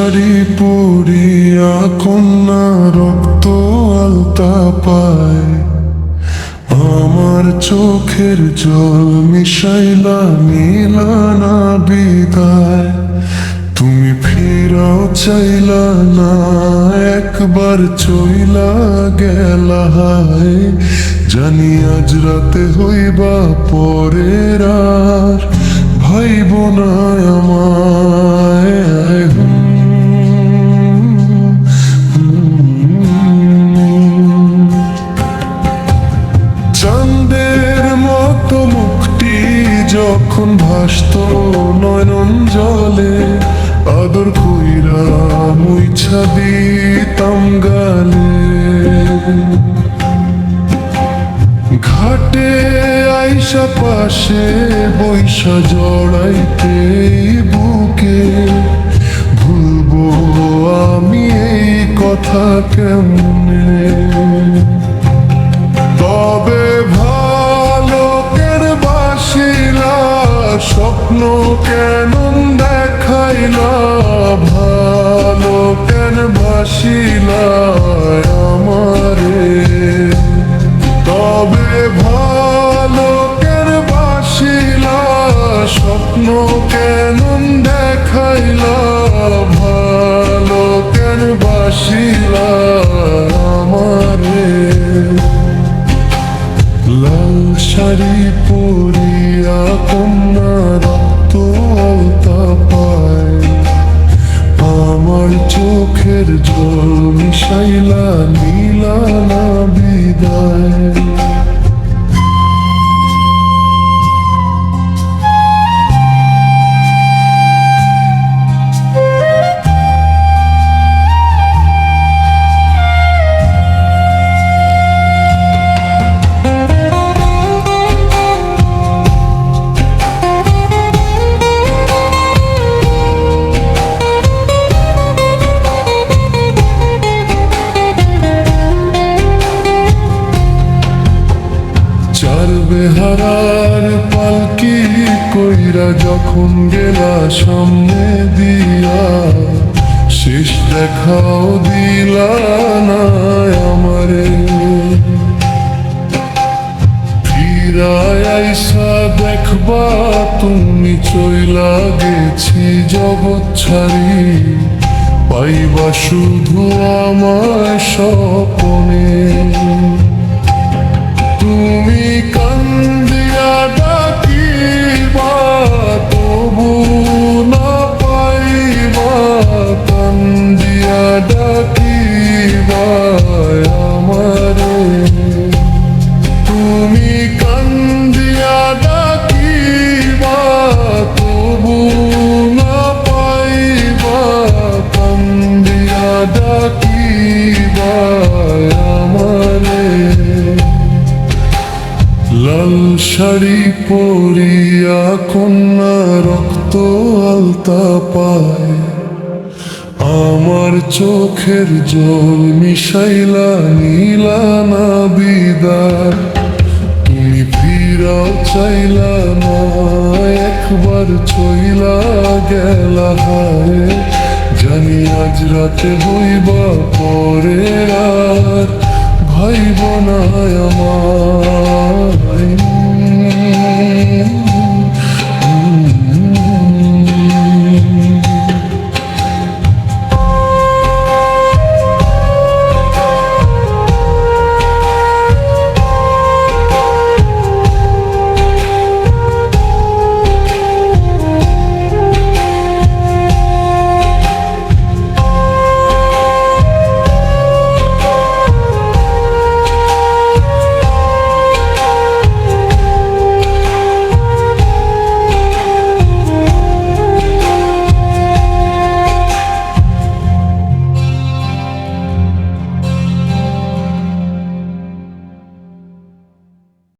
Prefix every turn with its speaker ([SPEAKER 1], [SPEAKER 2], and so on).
[SPEAKER 1] শাড়ি পরিয়া কন্যা রক্ত আলতা পায়, আমার চোখের জল মিশাইলা নিলানা বিদায়। তুমি ফিরাও চাইলা না, একবার চইলা গেলা হায়। জানি আজ রাতে হইবা পরের আর ভাইব না আমায়। চাঁদের মতো মুখটি যখন ভাসত নয়ন জলে, আদর কইরা মুইছা দিতাম গালে। ঘাটে আইসা পাশে বৈশা জড়াইতে বুকে, ভুলবো আমি এই কথা কেমনে। তবে ভালো কেন বাসিলা, স্বপ্ন কেন দেখাইলা, ভালো কেন বাসিলা আমারে। তবে ভালো কেন বাসিলা, স্বপ্ন কেন দেখাইলা, ভালো কেন বাসিলা আমারে। লাল শাড়ি পরিয়া কন্যা রক্ত আলতা পায়, আমার চোখের জল মিশাইলা নিলানা বিদায়। বেহারার পালকি কইরা যখন গেলা সামনে দিয়া, শেষ দেখাও দিলা না আমারে। ফিরায় আইসা দেখবা তুমি চইলা গেছি জগৎ ছাড়ি, পাইবা শুধু আমার স্বপনে। তুমি কান্দিয়া ডাকিবা তবু না পাইবা, কান্দিয়া ডাকিবা আমারে। তুমি কান্দিয়া ডাকিবা তবু না পাইবা, কান্দিয়া ডাকিবা আমারে। লাল শাড়ি পরিয়া কন্যা রক্ত আলতা পায়, আমার চোখের জল মিশাইলা নিলানা বিদায়। তুমি ফিরাও চাইলা না, একবার চইলা গেলা হায়। জানি আজ রাতে হইবা পরে আর ভাইব না আমায়।